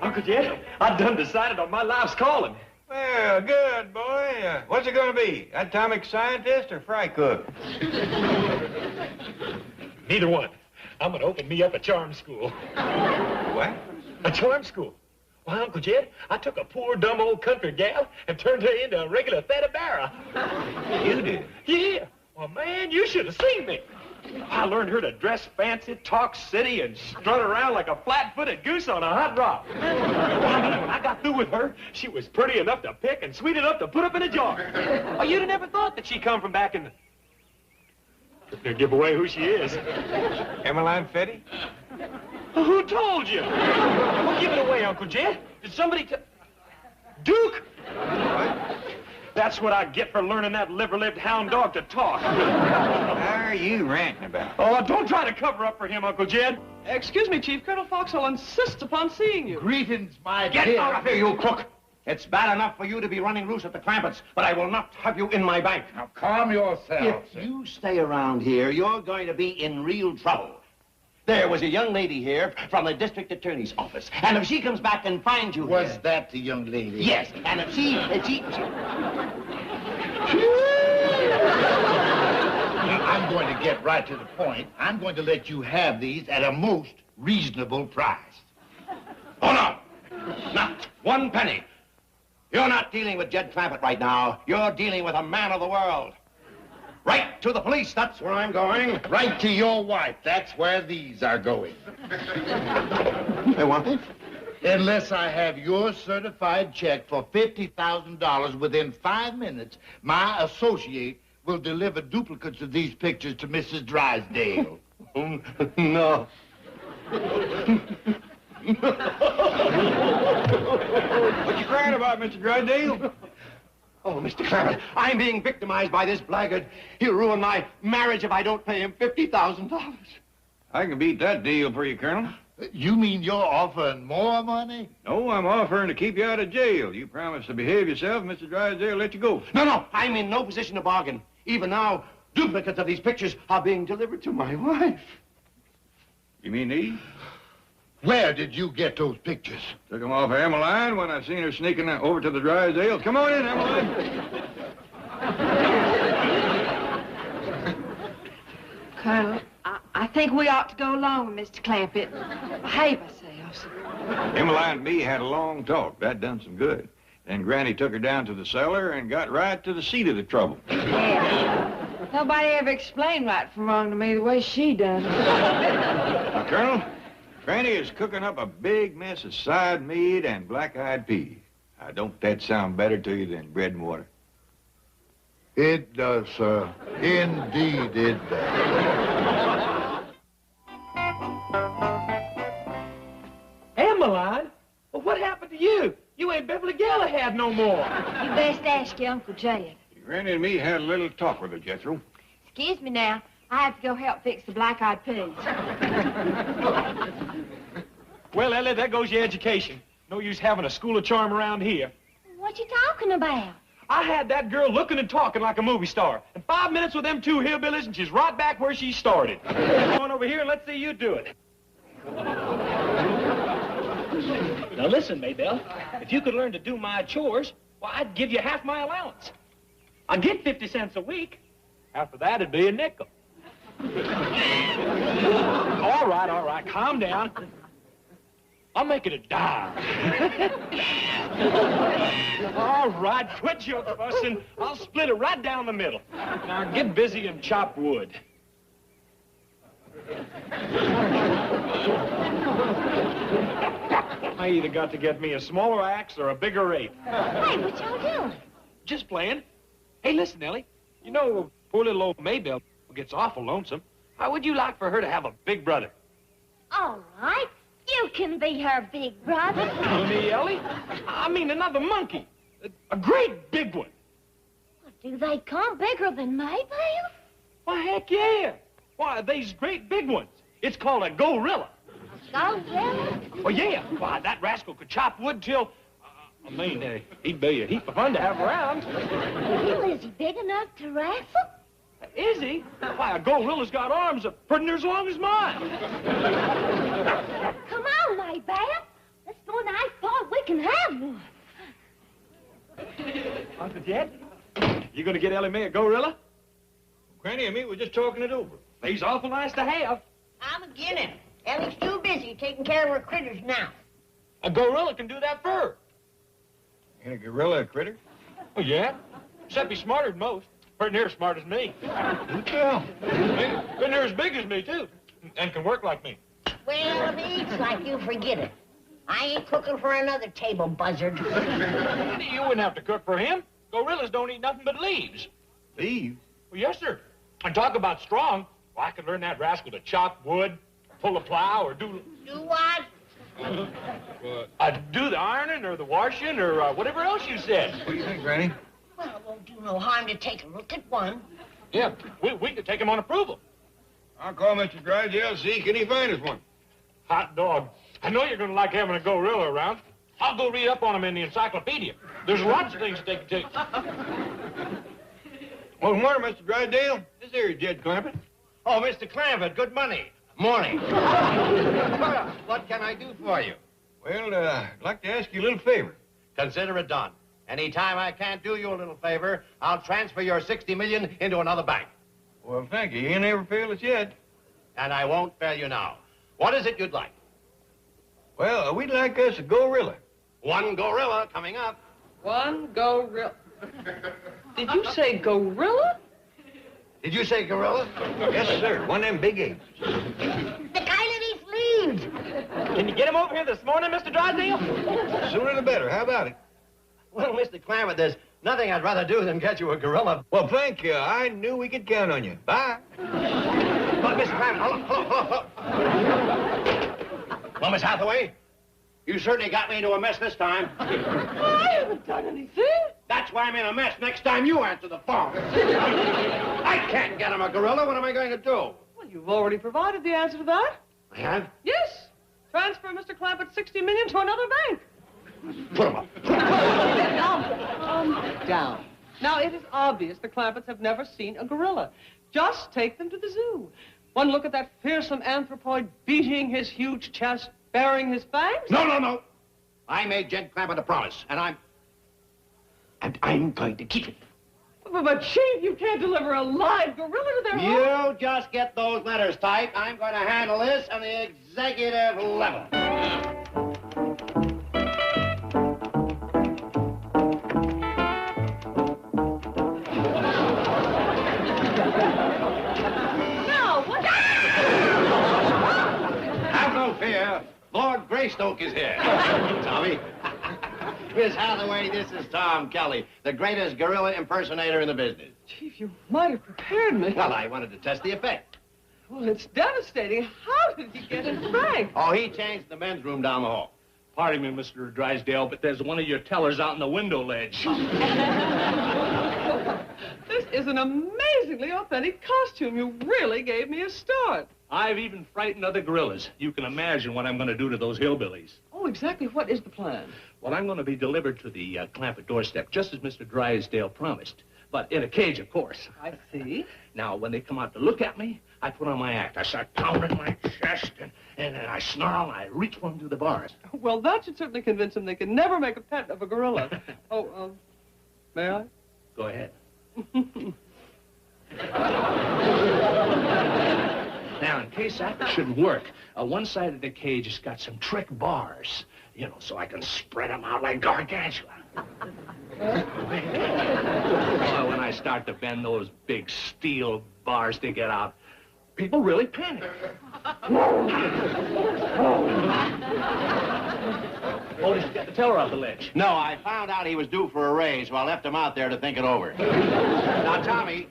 Uncle Jed, I done decided on my life's calling. Well, good, boy. What's it going to be? Atomic scientist or fry cook? Neither one. I'm going to open me up a charm school. What? A charm school? Why, Uncle Jed, I took a poor, dumb old country gal and turned her into a regular Theta Barra. You did? Yeah. Well, man, you should have seen me. I learned her to dress fancy, talk city, and strut around like a flat-footed goose on a hot rock. I mean, when I got through with her, she was pretty enough to pick and sweet enough to put up in a jar. Oh, you'd have never thought that she come from back in the... They'll give away who she is. Emmeline Fetty? Who told you? Well, give it away, Uncle Jed. Did somebody Duke? What? That's what I get for learning that liver-lipped hound dog to talk. How are you ranting about? Oh, don't try to cover up for him, Uncle Jed. Excuse me, Chief. Colonel Foxhall insists upon seeing you. Greetings, my Get dear. out of here, you crook! It's bad enough for you to be running loose at the Clampetts, but I will not have you in my bank. Now, calm yourself. If you stay around here, you're going to be in real trouble. There was a young lady here from the district attorney's office, and if she comes back and finds you Was here... that the young lady? Yes, and if she... I'm going to get right to the point. I'm going to let you have these at a most reasonable price. Oh, no! Not one penny. You're not dealing with Jed Clampett right now. You're dealing with a man of the world. Right to the police, that's where I'm going. Right to your wife. That's where these are going. They want it? Unless I have your certified check for $50,000 within 5 minutes, my associate will deliver duplicates of these pictures to Mrs. Drysdale. No. What you crying about, Mr. Drysdale? Oh, Mr. Clampett, I'm being victimized by this blackguard. He'll ruin my marriage if I don't pay him $50,000. I can beat that deal for you, Colonel. You mean you're offering more money? No, I'm offering to keep you out of jail. You promise to behave yourself, Mr. Drysdale, let you go. No, I'm in no position to bargain. Even now, Duplicates of these pictures are being delivered to my wife. You mean these? Where did you get those pictures? Took them off of Emmeline when I seen her sneaking over to the Drysdale. Come on in, Emmeline. Colonel, I think we ought to go along with Mr. Clampett. Behave ourselves. Emmeline and me had a long talk. That done some good. Then Granny took her down to the cellar and got right to the seat of the trouble. Yeah. Nobody ever explained right from wrong to me the way she done. Now, Colonel, Granny is cooking up a big mess of side meat and black-eyed peas. Now, don't that sound better to you than bread and water? It does, sir. Indeed it does. Emmeline? Well, what happened to you? You ain't Beverly Galahad no more. You best ask your Uncle Jed. Granny and me had a little talk with her, Jethro. Excuse me now. I have to go help fix the black-eyed peas. Well, Ellie, there goes your education. No use having a school of charm around here. What you talking about? I had that girl looking and talking like a movie star. In 5 minutes with them two hillbillies, and she's right back where she started. Come on over here and let's see you do it. Now listen, Maybelle. If you could learn to do my chores, well, I'd give you half my allowance. I'd get 50 cents a week. After that, it'd be a nickel. All right, calm down. I'll make it a dime. All right, quit your fussing. I'll split it right down the middle. Now get busy and chop wood. I either got to get me a smaller axe or a bigger rake. Hey, what y'all doing? Just playing. Hey, listen, Ellie. You know, poor little old Maybelle gets awful lonesome. How would you like for her to have a big brother? All right. You can be her big brother. Me, Ellie? I mean another monkey. A great big one. Do they come bigger than Maybelle? Why, heck yeah. Why, they's great big ones. It's called a gorilla. Gorilla? Oh, yeah. Why, that rascal could chop wood till... he'd be a heap of fun to have around. Well, is he big enough to wrestle? Is he? Why, a gorilla's got arms pretty near as long as mine. Come on, Maybelle. Let's go in the ice park. We can have one. Uncle Jed, you gonna get Ellie Mae a gorilla? Granny and me were just talking it over. They's awful nice to have. I'm a guinea. Ellie's too busy taking care of her critters now. A gorilla can do that for her. Ain't a gorilla a critter? Oh, yeah? Except he's smarter than most. Pretty near as smart as me. Who tell? Pretty near as big as me, too. And can work like me. Well, if he eats like you, forget it. I ain't cooking for another table buzzard. You wouldn't have to cook for him. Gorillas don't eat nothing but leaves. Leaves? Well, yes, sir. And talk about strong. Well, I could learn that rascal to chop wood, pull a plow, or do... Do what? Do the ironing or the washing or whatever else you said. What do you think, Granny? Well, it won't do no harm to take a look at one. Yeah, we could take him on approval. I'll call Mr. Drysdale, see can he find us one. Hot dog. I know you're going to like having a gorilla around. I'll go read up on him in the encyclopedia. There's lots of things they can take. Well, good morning, Mr. Drysdale. This here is Jed Clampett. Oh, Mr. Clampett, good money. Morning. What can I do for you? Well, I'd like to ask you a little favor. Consider it done. Any time I can't do you a little favor, I'll transfer your $60 million into another bank. Well, thank you. You ain't never failed us yet. And I won't fail you now. What is it you'd like? Well, we'd like us a gorilla. One gorilla coming up. One gorilla. Did you say gorilla? Did you say gorilla? Yes, sir. One of them big apes. The kind that eats leaves. Can you get him over here this morning, Mr. Drysdale? Sooner the better. How about it? Well, Mr. Clampett, there's nothing I'd rather do than get you a gorilla. Well, thank you. I knew we could count on you. Bye. But, Mr. Clampett, hello. Well, Miss Hathaway, you certainly got me into a mess this time. I haven't done anything. That's why I'm in a mess. Next time you answer the phone. I can't get him a gorilla. What am I going to do? Well, you've already provided the answer to that. I have? Yes. Transfer Mr. Clampett's $60 million to another bank. Put him up. Calm down. Now, it is obvious the Clampetts have never seen a gorilla. Just take them to the zoo. One look at that fearsome anthropoid beating his huge chest, baring his fangs. No. I made Jed Clampett a promise, and I'm going to keep it. But, Chief, you can't deliver a live gorilla to their home. You just get those letters typed. I'm going to handle this on the executive level. Have no fear. Lord Greystoke is here. Tommy. Miss Hathaway, this is Tom Kelly, the greatest gorilla impersonator in the business. Chief, you might have prepared me. Well, I wanted to test the effect. Well, it's devastating. How did he get his Frank? Oh, he changed the men's room down the hall. Pardon me, Mr. Drysdale, but there's one of your tellers out in the window ledge. This is an amazingly authentic costume. You really gave me a start. I've even frightened other gorillas. You can imagine what I'm going to do to those hillbillies. Oh, exactly. What is the plan? Well, I'm going to be delivered to the Clampett doorstep, just as Mr. Drysdale promised. But in a cage, of course. I see. Now, when they come out to look at me, I put on my act. I start pounding my chest, and then I snarl, and I reach for them through the bars. Well, that should certainly convince them they can never make a pet of a gorilla. May I? Go ahead. Now, in case that shouldn't work, one side of the cage has got some trick bars, you know, so I can spread them out like gargantua. Well, when I start to bend those big steel bars to get out, people really panic. Oh, did you get the teller off the ledge? No, I found out he was due for a raise, so I left him out there to think it over. Now, Tommy,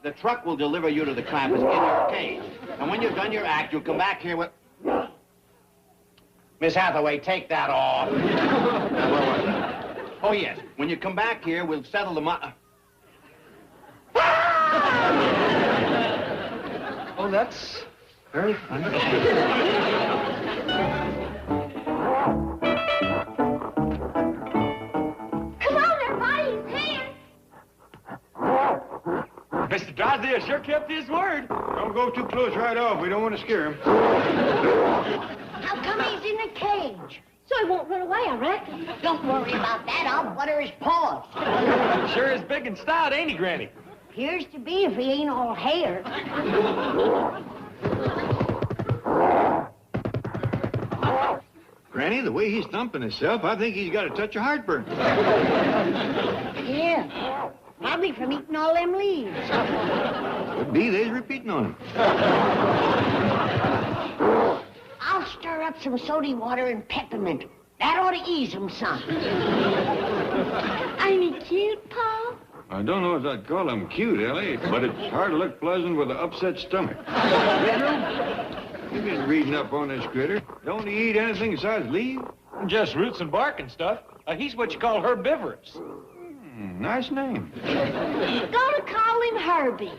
the truck will deliver you to the Clampetts in your cage. And when you've done your act, you'll come back here with... Miss Hathaway, take that off. Now, where was I? Oh, yes. When you come back here, we'll settle the Oh, that's very funny. Come on, everybody, he's here. Mr. Drysdale sure kept his word. Don't go too close right off. We don't want to scare him. How come he's in a cage? So he won't run away, I reckon. Don't worry about that. I'll butter his paws. Sure is big and stout, ain't he, Granny? Appears to be if he ain't all hair. Granny, the way he's thumping himself, I think he's got a touch of heartburn. Yeah. Probably from eating all them leaves. Could be they's repeating on him. I'll stir up some soda water and peppermint. That ought to ease him some. Ain't he cute, Paul? I don't know if I'd call him cute, Ellie, but it's hard to look pleasant with an upset stomach. You've been reading up on this critter. Don't he eat anything besides leaves? Just roots and bark and stuff. He's what you call herbivorous. Nice name. Gonna call him Herbie.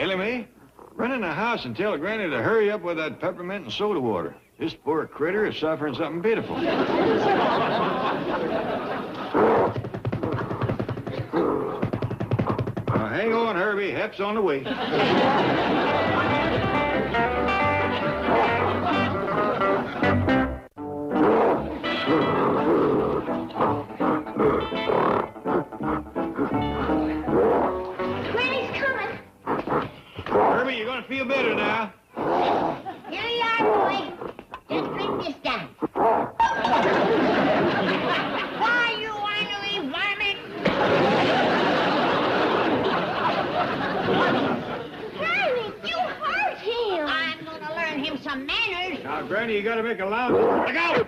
Ellie Mae, run in the house and tell Granny to hurry up with that peppermint and soda water. This poor critter is suffering something pitiful. Now, hang on, Herbie. Hep's on the way. Granny's coming. Herbie, you're going to feel better now. Here you are, boy. Just bring this down. Why, you ornery varmint? Granny, you hurt him. I'm going to learn him some manners. Now, Granny, you got to make a loud... Look out!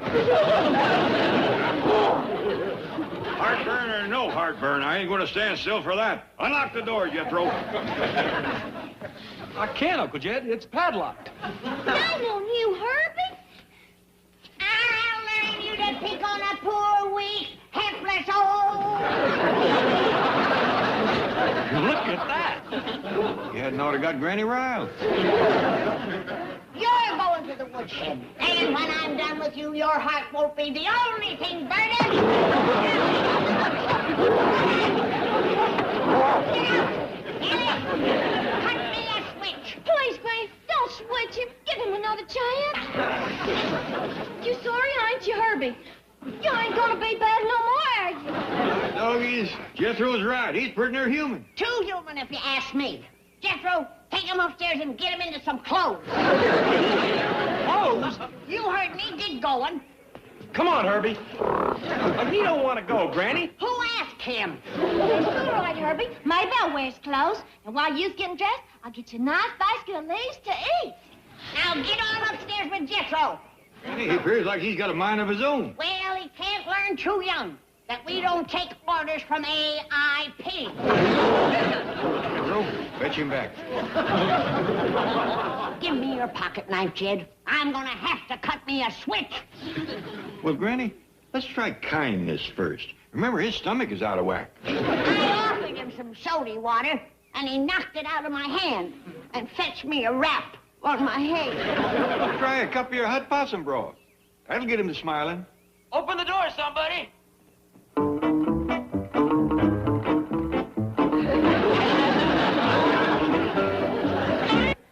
Heartburn or no heartburn, I ain't going to stand still for that. Unlock the door, Jethro. I can't, Uncle Jed. It's padlocked. Shame on you, Herbie. I'll learn you to pick on a poor, weak, helpless old... Look at that. You hadn't ought to got Granny riled. You're going to the woodshed. And when I'm done with you, your heart won't be the only thing burning. Cut me a switch. Please, Granny, don't switch him. Give him another chance. You sorry, ain't you, Herbie? You ain't gonna be bad no more, are you? Doggies, Jethro's right. He's pretty near human. Too human, if you ask me. Jethro, take him upstairs and get him into some clothes. Clothes? You heard me. Get going. Come on, Herbie. He don't want to go, Granny. Who asked him? It's all right, Herbie. Maybelle wears clothes, and while you's getting dressed, I'll get you a nice basket of leaves to eat. Now get on upstairs with Jethro. He appears like he's got a mind of his own. Well, he can't learn too young that we don't take orders from AIP. Jethro, fetch him back. Give me your pocket knife, Jed. I'm gonna have to cut me a switch. Well, Granny, let's try kindness first. Remember, his stomach is out of whack. I offered him some soda water, and he knocked it out of my hand and fetched me a wrap on my head. Let's try a cup of your hot possum broth. That'll get him to smiling. Open the door, somebody.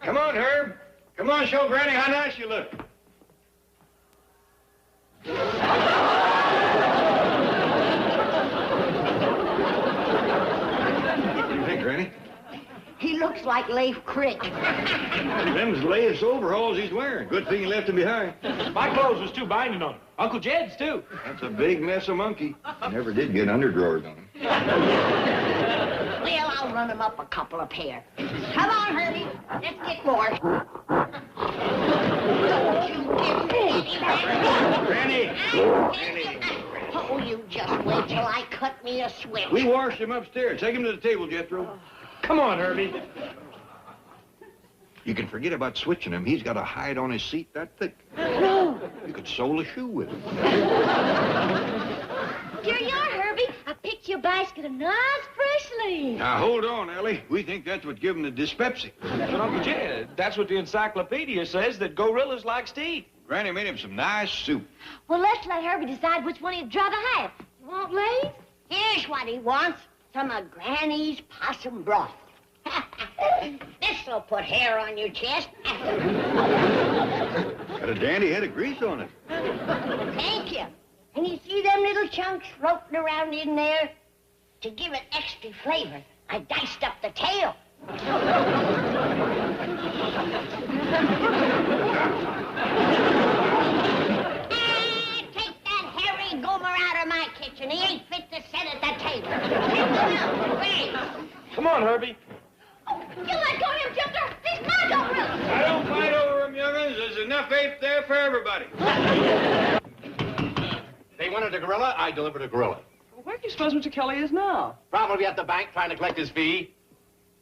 Come on, Herb. Come on, show Granny how nice you look. What do you think, Granny? He looks like Leif Crick. Them's latest overalls he's wearing. Good thing he left them behind. My clothes was too binding on him. Uncle Jed's, too. That's a big mess of monkey. Never did get underdrawers on him. Well, I'll run him up a couple of pair. Come on, Herbie. Let's get more. Don't you get ready, man. Granny! Oh, you just wait till I cut me a switch. We washed him upstairs. Take him to the table, Jethro. Come on, Herbie. You can forget about switching him. He's got a hide on his seat that thick. No. You could sole a shoe with him. Here you are, Herbie. I picked you a basket of nice fresh leaves. Now, hold on, Ellie. We think that's what gives him the dyspepsy. But Uncle Jed, that's what the encyclopedia says, that gorillas like to eat. Granny made him some nice soup. Well, let's let Herbie decide which one he'd rather have. You want leaves? Here's what he wants. Some of Granny's possum broth. This'll put hair on your chest. Got a dandy head of grease on it. Thank you. And you see them little chunks floating around in there? To give it extra flavor, I diced up the tail. Take that hairy goober out of my kitchen. He ain't fit to sit at the table. Come on, Herbie. Oh, you let go of him, Jumper. He's my gorilla. I don't fight over him, young'uns. There's enough ape there for everybody. They wanted a gorilla, I delivered a gorilla. Well, where do you suppose Mr. Kelly is now? Probably at the bank trying to collect his fee.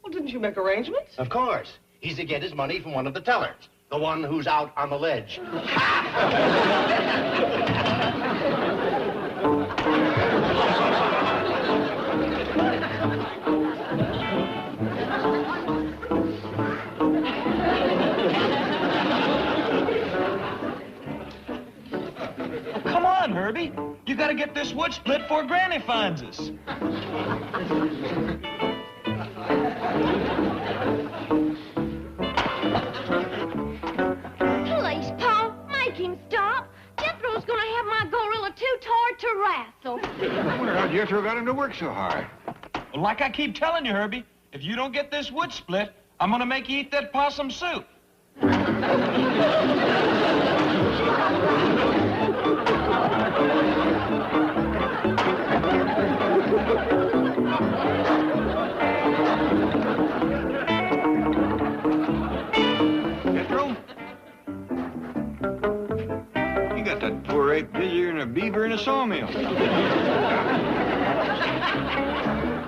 Well, didn't you make arrangements? Of course. He's to get his money from one of the tellers. The one who's out on the ledge. Come on, Herbie. You gotta get this wood split before Granny finds us. Please, Paul, make him stop. Jethro's gonna have my gorilla too tired to wrestle. I wonder how Jethro got him to work so hard. Well, like I keep telling you, Herbie, if you don't get this wood split, I'm gonna make you eat that possum soup. Jethro? You got that poor ape busier than a beaver in a sawmill.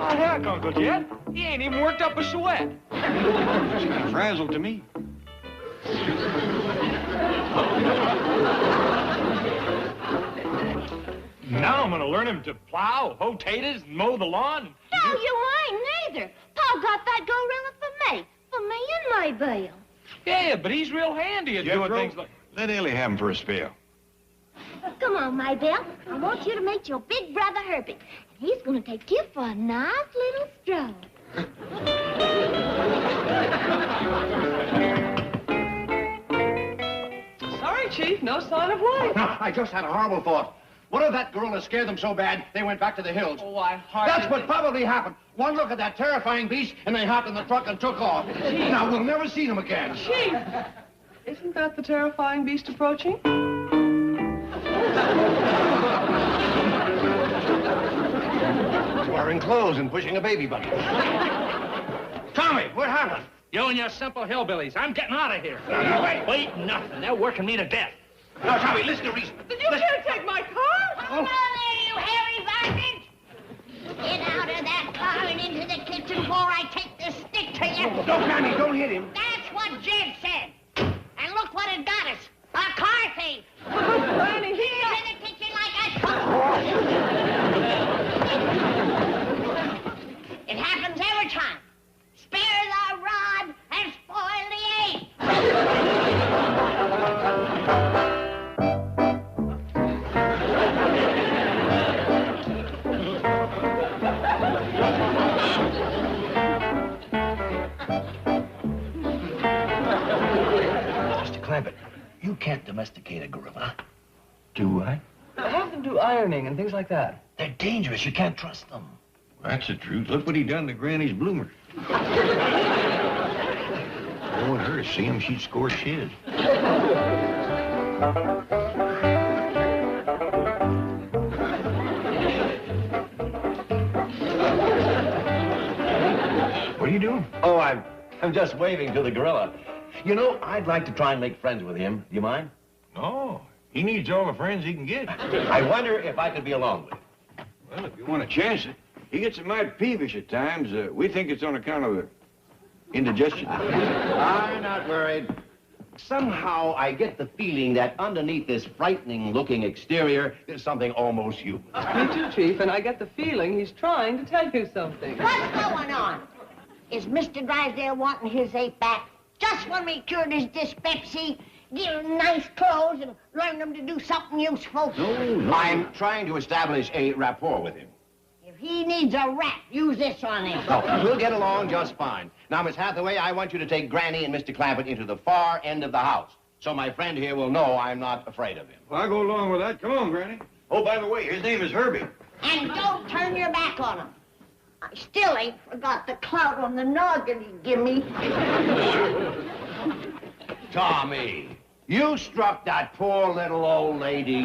Oh, heck, Uncle Jed. He ain't even worked up a sweat. It's kind of frazzled to me. Now I'm gonna learn him to plow, hoe taters, and mow the lawn. No, you ain't neither. Paul got that gorilla for me and Maybelle. Yeah, but he's real handy at doing things like... Let Ellie have him for a spell. Come on, Maybelle. I want you to meet your big brother, Herbie. He's going to take you for a nice little stroll. Sorry, Chief, no sign of life. I just had a horrible thought. What if that gorilla scared them so bad they went back to the hills? Oh, I hardly... That's what probably happened. One look at that terrifying beast, and they hopped in the truck and took off. Now, we'll never see them again. Chief! Isn't that the terrifying beast approaching? Wearing clothes and pushing a baby buggy. Tommy, what happened? You and your simple hillbillies. I'm getting out of here. No, wait. Wait, nothing. They're working me to death. No, Tommy, listen to reason. Then you can't take my car! Come on there, you hairy varmint! Get out of that car and into the kitchen before I take this stick to you. No, Granny, don't hit him. That's what Jed said. And look what it got us. A car thief. Granny, He's in the kitchen like I told you. It happens every time. Spare the rod and spoil the aim. Mr. Clampett, you can't domesticate a gorilla. Do I? have them do ironing and things like that. They're dangerous. You can't trust them. That's the truth. Look what he done to Granny's bloomer. I want her to see him. She'd score shiz. What are you doing? Oh, I'm just waving to the gorilla. You know, I'd like to try and make friends with him. Do you mind? No. He needs all the friends he can get. I wonder if I could be along with him. Well, if you want to chance it. He gets mighty peevish at times. We think it's on account of the indigestion. I'm not worried. Somehow I get the feeling that underneath this frightening-looking exterior, there's something almost human. Me too, Chief, and I get the feeling he's trying to tell you something. What's going on? Is Mr. Drysdale wanting his ape back? Just when we cured his dyspepsy, give him nice clothes and learn him to do something useful. No. I'm trying to establish a rapport with him. If he needs a rat, use this on him. No, we'll get along just fine. Now, Miss Hathaway, I want you to take Granny and Mr. Clampett into the far end of the house, so my friend here will know I'm not afraid of him. Well, I'll go along with that. Come on, Granny. Oh, by the way, his name is Herbie. And don't turn your back on him. I still ain't forgot the clout on the noggin he give me. Tommy, you struck that poor little old lady.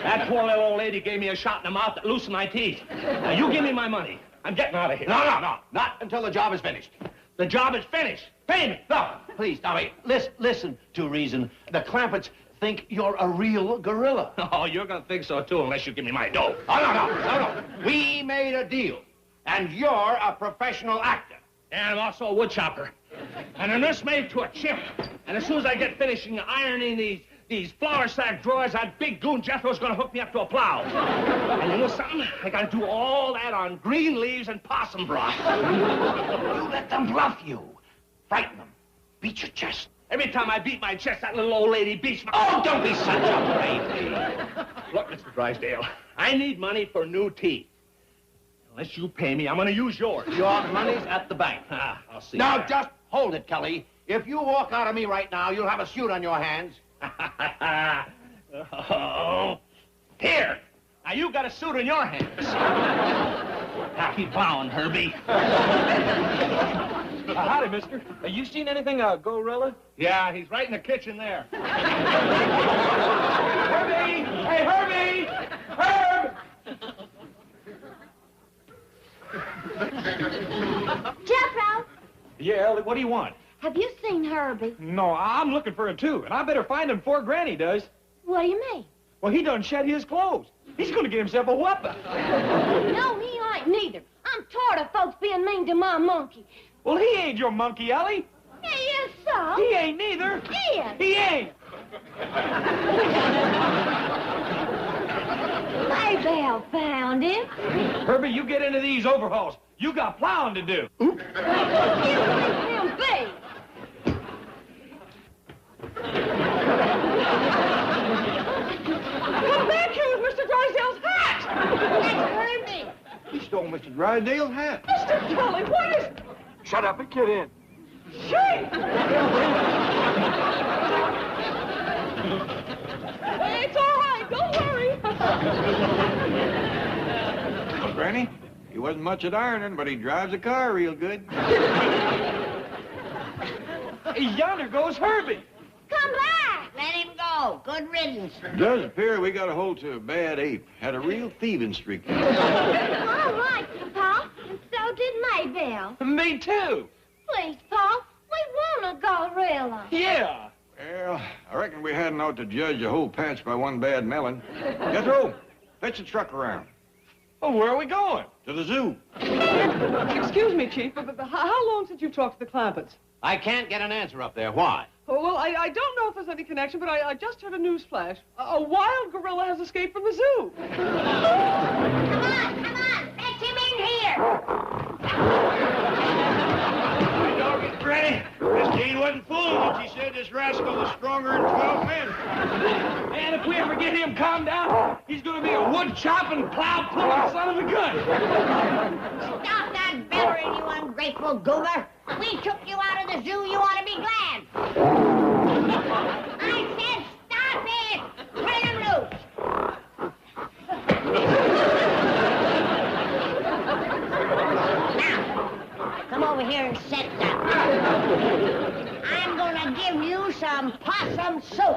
That poor little old lady gave me a shot in the mouth that loosened my teeth. Now, you give me my money. I'm getting out of here. No, not until the job is finished. The job is finished. Pay me. No, please, Tommy, listen to reason. The Clampetts think you're a real gorilla. Oh, you're going to think so, too, unless you give me my dough. Oh, no. We made a deal, and you're a professional actor. And I'm also a wood chopper. And I'm just made to a chip. And as soon as I get finishing ironing these flour sack drawers, that big goon Jethro's going to hook me up to a plow. And you know something? I got to do all that on green leaves and possum broth. You let them bluff you. Frighten them. Beat your chest. Every time I beat my chest, that little old lady beats my... Oh, don't be such a baby. Look, Mr. Drysdale, I need money for new teeth. Unless you pay me, I'm going to use yours. Your money's at the bank. I'll see. Now, just hold it, Kelly. If you walk out of me right now, you'll have a suit on your hands. Oh. Here. Now, you got a suit in your hands. Now, keep plowing, Herbie. Howdy, mister. You seen anything gorilla? Yeah, he's right in the kitchen there. Herbie! Hey, Herbie! Herb! Jethro, Yeah, Ellie, what do you want? have you seen Herbie? No, I'm looking for him, too, and I better find him before Granny does. What do you mean? Well, he done shed his clothes. He's going to get himself a whooping. No, he ain't neither. I'm tired of folks being mean to my monkey. Well, he ain't your monkey, Ellie. He is so. He ain't neither. He is. He ain't. Maybe I found him. Herbie, you get into these overhauls. You got plowing to do. You leave him be. Come back here with Mr. Drysdale's hat! That's Herbie. Mr. Drysdale's hat. Mr. Kelly, what is... Shut up and get in. Shame! It's all right. Don't worry. Well, Granny, he wasn't much at ironing, but he drives a car real good. Yonder goes Herbie. Come back! Let him go. Good riddance. Does appear we got a hold to a bad ape. Had a real thieving streak. All right, Pa. And so did Maybelle. Me too. Please, Pa. We want a gorilla. Yeah. Well, I reckon we hadn't ought to judge a whole patch by one bad melon. Jethro, fetch the truck around. Well, where are we going? To the zoo. Excuse me, Chief, but how long since you've talked to the Clampetts? I can't get an answer up there. Why? Oh, well, I don't know if there's any connection, but I just heard a news flash. A wild gorilla has escaped from the zoo. Come on. Fetch him in here. Granny, Miss Jean wasn't fooling when she said this rascal was stronger than 12 men. And if we ever get him calmed down, he's going to be a wood-chopping, plow-pulling son of a gun. Stop that bellering, you ungrateful goober. We took you out of the zoo. You ought to be glad. I said stop it. Turn him loose. Now, come over here and sit down. I'm going to give you some possum soup.